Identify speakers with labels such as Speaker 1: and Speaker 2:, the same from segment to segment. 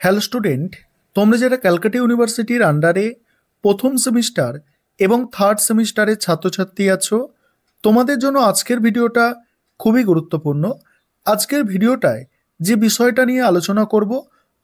Speaker 1: Hello student, তোমরা যারা ক্যালকাটা ইউনিভার্সিটির আন্ডারে প্রথম সেমিস্টার এবং থার্ড সেমিস্টারের ছাত্রছাত্রী আছো, তোমাদের জন্য আজকের ভিডিওটা খুবই গুরুত্বপূর্ণ। আজকের ভিডিওটায় যে বিষয়টা নিয়ে আলোচনা করব,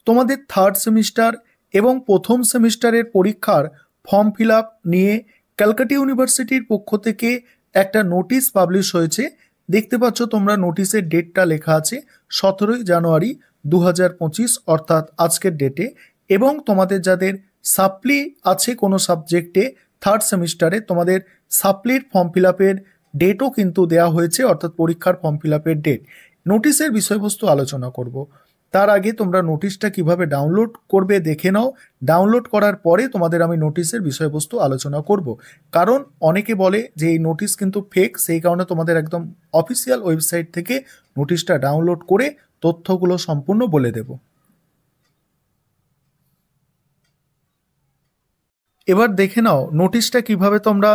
Speaker 1: তোমাদের থার্ড সেমিস্টার এবং প্রথম সেমিস্টারের পরীক্ষার ফর্ম ফিল আপ নিয়ে ক্যালকাটা ইউনিভার্সিটির পক্ষ থেকে একটা নোটিশ পাবলিশ হয়েছে। দেখতে পাচ্ছ তোমরা নোটিশের ডেটটা লেখা আছে 17ই জানুয়ারি 2025 অর্থাৎ আজকের ডেটে। এবং তোমাদের যাদের সাপ্লি আছে কোনো সাবজেক্টে থার্ড সেমিস্টারে, তোমাদের সাপ্লির ফর্ম ফিল আপের ডেটও কিন্তু দেওয়া হয়েছে, অর্থাৎ পরীক্ষার ফর্ম ফিল আপের ডেট। নোটিশের বিষয়বস্তু আলোচনা করব। তার আগে তোমরা নোটিশটা কিভাবে ডাউনলোড করবে দেখে নাও। ডাউনলোড করার পরে তোমাদের আমি নোটিশের বিষয়বস্তু আলোচনা করব, কারণ অনেকে বলে যে এই নোটিশ কিন্তু ফেক, সেই কারণে তোমাদের একদম অফিসিয়াল ওয়েবসাইট থেকে নোটিশটা ডাউনলোড করে তথ্যগুলো সম্পূর্ণ বলে দেব। এবার দেখে নাও নোটিশটা কিভাবে তোমরা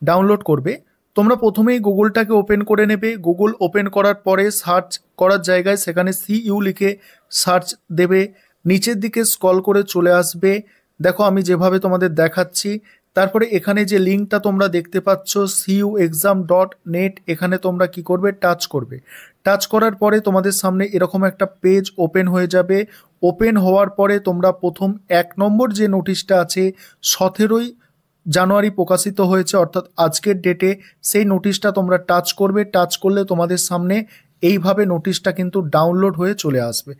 Speaker 1: ডাউনলোড করবে। তোমরা প্রথমেই গুগলটাকে ওপেন করে নেবে। গুগল ওপেন করার পরে সার্চ করার জায়গায় সেখানে সিইউ লিখে সার্চ দেবে। নিচের দিকে স্ক্রল করে চলে আসবে, দেখো আমি যেভাবে তোমাদের দেখাচ্ছি। তারপরে এখানে যে লিঙ্কটা তোমরা দেখতে পাচ্ছ cuexam.net, এখানে তোমরা কি করবে, টাচ করবে। টাচ করার পরে তোমাদের সামনে এরকম একটা পেজ ওপেন হয়ে যাবে। ওপেন হওয়ার পরে তোমরা প্রথম 1 নম্বর যে নোটিশটা আছে 17ই জানুয়ারি প্রকাশিত হয়েছে, অর্থাৎ আজকের ডেটে, সেই নোটিশটা তোমরা টাচ করবে। টাচ করলে তোমাদের সামনে এইভাবে নোটিশটা কিন্তু ডাউনলোড হয়ে চলে আসবে।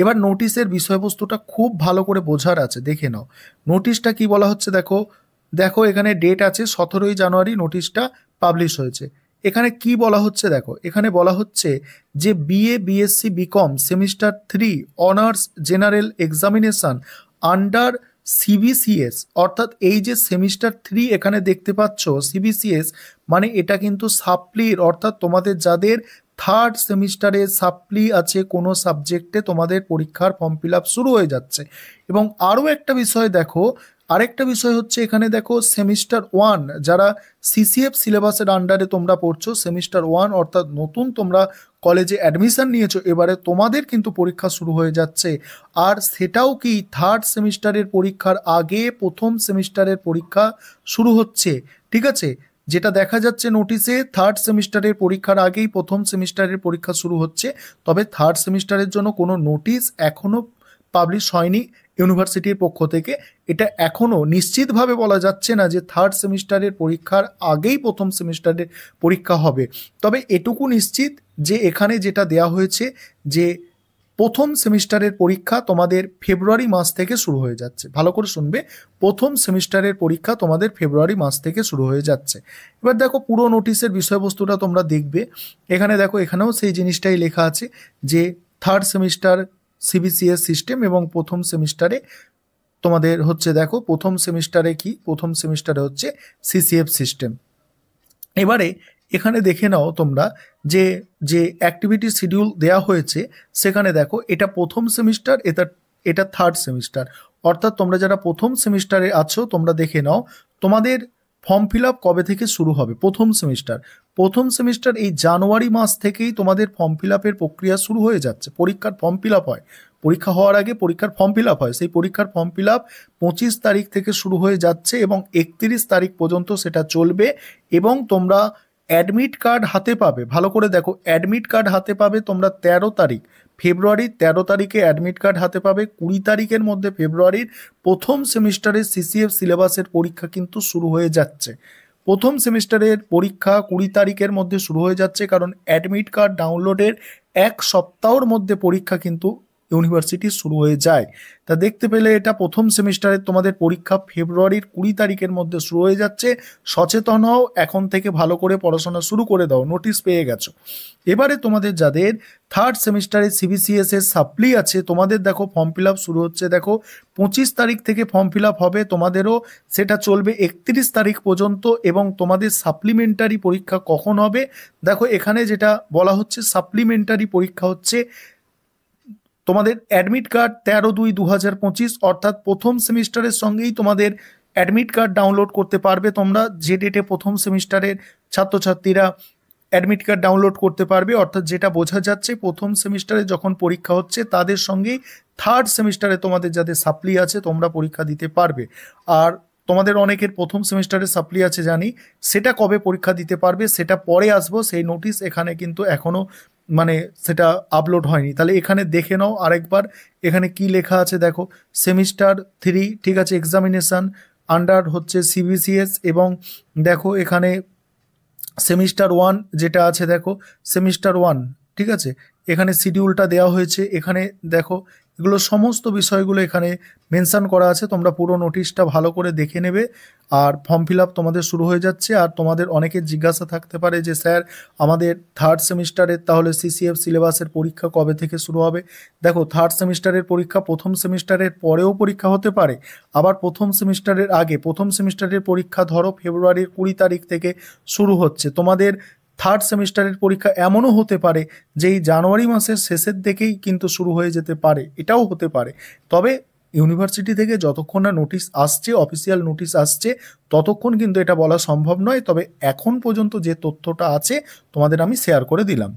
Speaker 1: এবার নোটিশের বিষয়বস্তুটা খুব ভালো করে বোঝার আছে, দেখে নাও নোটিশটা কি বলা হচ্ছে। দেখো দেখো এখানে ডেট আছে 17ই জানুয়ারি নোটিশটা পাবলিশ হয়েছে। এখানে কি বলা হচ্ছে দেখো, এখানে বলা হচ্ছে যে BA BSc BCom semester 3 honours general examination under CBCS, অর্থাৎ এই যে সেমিস্টার 3 এখানে দেখতে পাচ্ছ সিবিসিএস, মানে এটা কিন্তু সাপ্লির, অর্থাৎ তোমাদের যাদের থার্ড সেমিস্টারে সাপ্লি আছে কোনো সাবজেক্টে, তোমাদের পরীক্ষার ফর্ম ফিল আপ শুরু হয়ে যাচ্ছে। এবং আরও একটা বিষয় দেখো, আরেকটা বিষয় হচ্ছে এখানে দেখো সেমিস্টার 1 যারা সিসিএফ সিলেবাসের আন্ডারে তোমরা পড়ছো, সেমিস্টার 1 অর্থাৎ নতুন তোমরা কলেজে অ্যাডমিশন নিয়েছো, এবারে তোমাদের কিন্তু পরীক্ষা শুরু হয়ে যাচ্ছে। আর সেটাও কি থার্ড সেমিস্টারের পরীক্ষার আগে প্রথম সেমিস্টারের পরীক্ষা শুরু হচ্ছে, ঠিক আছে। যেটা দেখা যাচ্ছে নোটিশে, থার্ড সেমিস্টারের পরীক্ষার আগেই প্রথম সেমিস্টারের পরীক্ষা শুরু হচ্ছে। তবে থার্ড সেমিস্টারের জন্য কোনো নোটিশ এখনও পাবলিশ হয়নি ইউনিভার্সিটির পক্ষ থেকে। এটা এখনও নিশ্চিতভাবে বলা যাচ্ছে না যে থার্ড সেমিস্টারের পরীক্ষার আগেই প্রথম সেমিস্টারের পরীক্ষা হবে। তবে এটুকু নিশ্চিত যে এখানে যেটা দেয়া হয়েছে যে প্রথম সেমিস্টারের পরীক্ষা তোমাদের ফেব্রুয়ারি মাস থেকে শুরু হয়ে যাচ্ছে। ভালো করে শুনবে, প্রথম সেমিস্টারের পরীক্ষা তোমাদের ফেব্রুয়ারি মাস থেকে শুরু হয়ে যাচ্ছে। এবার দেখো পুরো নোটিশের বিষয়বস্তুটা তোমরা দেখবে। এখানে দেখো এখানেও সেই জিনিসটাই লেখা আছে যে থার্ড সেমিস্টার সিবিসিএস সিস্টেম এবং প্রথম সেমিস্টারে তোমাদের হচ্ছে, দেখো প্রথম সেমিস্টারে কি, প্রথম সেমিস্টারে হচ্ছে সিসিএফ সিস্টেম। এবারে এখানে দেখে নাও তোমরা যে যে অ্যাক্টিভিটি শিডিউল দেওয়া হয়েছে, সেখানে দেখো এটা প্রথম সেমিস্টার, এটা থার্ড সেমিস্টার, অর্থাৎ তোমরা যারা প্রথম সেমিস্টারে আছো তোমরা দেখে নাও তোমাদের ফর্ম ফিল আপ কবে থেকে শুরু হবে। প্রথম সেমিস্টার এই জানুয়ারি মাস থেকেই তোমাদের ফর্ম ফিল আপের প্রক্রিয়া শুরু হয়ে যাচ্ছে। পরীক্ষার ফর্ম ফিল আপ হয়, পরীক্ষা হওয়ার আগে পরীক্ষার ফর্ম ফিল আপ হয়। সেই পরীক্ষার ফর্ম ফিল আপ 25 তারিখ থেকে শুরু হয়ে যাচ্ছে এবং 31 তারিখ পর্যন্ত সেটা চলবে। এবং তোমরা অ্যাডমিট কার্ড হাতে পাবে, ভালো করে দেখো, অ্যাডমিট কার্ড হাতে পাবে তোমরা 13 তারিখ, ফেব্রুয়ারির 13 তারিখে অ্যাডমিট কার্ড হাতে পাবে। 20 তারিখের মধ্যে ফেব্রুয়ারির প্রথম সেমিস্টারের সিসিএফ সিলেবাসের পরীক্ষা কিন্তু শুরু হয়ে যাচ্ছে। প্রথম সেমিস্টারের পরীক্ষা 20 তারিখের মধ্যে শুরু হয়ে যাচ্ছে, কারণ অ্যাডমিট কার্ড ডাউনলোডের 1 সপ্তাহের মধ্যে পরীক্ষা কিন্তু ইউনিভার্সিটি শুরু হয়ে যায়। তা দেখতে পেলে এটা প্রথম সেমিস্টারের তোমাদের পরীক্ষা ফেব্রুয়ারির 20 তারিখের মধ্যে শুরু হয়ে যাচ্ছে। সচেতন হও, এখন থেকে ভালো করে পড়াশোনা শুরু করে দাও, নোটিশ পেয়ে গেছো। এবারে তোমাদের যাদের থার্ড সেমিস্টারে সিবিসিএস এর সাপ্লি আছে, তোমাদের দেখো ফর্ম ফিল আপ শুরু হচ্ছে। দেখো 25 তারিখ থেকে ফর্ম ফিল আপ হবে, তোমাদেরও সেটা চলবে 31 তারিখ পর্যন্ত। এবং তোমাদের সাপ্লিমেন্টারি পরীক্ষা কখন হবে, দেখো এখানে যেটা বলা হচ্ছে সাপ্লিমেন্টারি পরীক্ষা হচ্ছে তোমাদের অ্যাডমিট কার্ড 13/2/2025, অর্থাৎ প্রথম সেমিস্টারের সঙ্গেই তোমাদের অ্যাডমিট কার্ড ডাউনলোড করতে পারবে তোমরা, যে ডেটে প্রথম সেমিস্টারের ছাত্রছাত্রীরা অ্যাডমিট কার্ড ডাউনলোড করতে পারবে। অর্থাৎ যেটা বোঝা যাচ্ছে প্রথম সেমিস্টারে যখন পরীক্ষা হচ্ছে তাদের সঙ্গেই থার্ড সেমিস্টারে তোমাদের যাদের সাপ্লি আছে তোমরা পরীক্ষা দিতে পারবে। আর তোমাদের অনেকের প্রথম সেমিস্টারে সাপ্লি আছে জানি, সেটা কবে পরীক্ষা দিতে পারবে সেটা পরে আসবো, সেই নোটিশ এখানে কিন্তু এখনও মানে সেটা আপলোড হয়নি। তাহলে এখানে দেখে নাও আরেকবার, এখানে কি লেখা আছে দেখো, সেমিস্টার 3, ঠিক আছে, এক্সামিনেশান আন্ডার হচ্ছে সিবিসিএস, এবং দেখো এখানে সেমিস্টার 1 যেটা আছে দেখো, সেমিস্টার 1, ঠিক আছে, এখানে শিডিউলটা দেওয়া হয়েছে, এখানে দেখো এগুলো সমস্ত বিষয়গুলো এখানে মেনশন করা আছে। তোমরা পুরো নোটিশটা ভালো করে দেখে নেবে। আর ফর্ম ফিল আপ তোমাদের শুরু হয়ে যাচ্ছে। আর তোমাদের অনেকের জিজ্ঞাসা থাকতে পারে যে স্যার আমাদের থার্ড সেমিস্টারের তাহলে সিসিএফ সিলেবাসের পরীক্ষা কবে থেকে শুরু হবে। দেখো থার্ড সেমিস্টারের পরীক্ষা প্রথম সেমিস্টারের পরেও পরীক্ষা হতে পারে, আবার প্রথম সেমিস্টারের আগে। প্রথম সেমিস্টারের পরীক্ষা ধরো ফেব্রুয়ারির 20 তারিখ থেকে শুরু হচ্ছে, তোমাদের থার্ড সেমিস্টারের পরীক্ষা এমনও হতে পারে যে এই জানুয়ারি মাসের শেষের দিকেই কিন্তু শুরু হয়ে যেতে পারে, এটাও হতে পারে। তবে ইউনিভার্সিটি থেকে যতক্ষণ না নোটিশ আসছে, অফিসিয়াল নোটিশ আসছে, ততক্ষণ কিন্তু এটা বলা সম্ভব নয়। তবে এখন পর্যন্ত যে তথ্যটা আছে তোমাদের আমি শেয়ার করে দিলাম।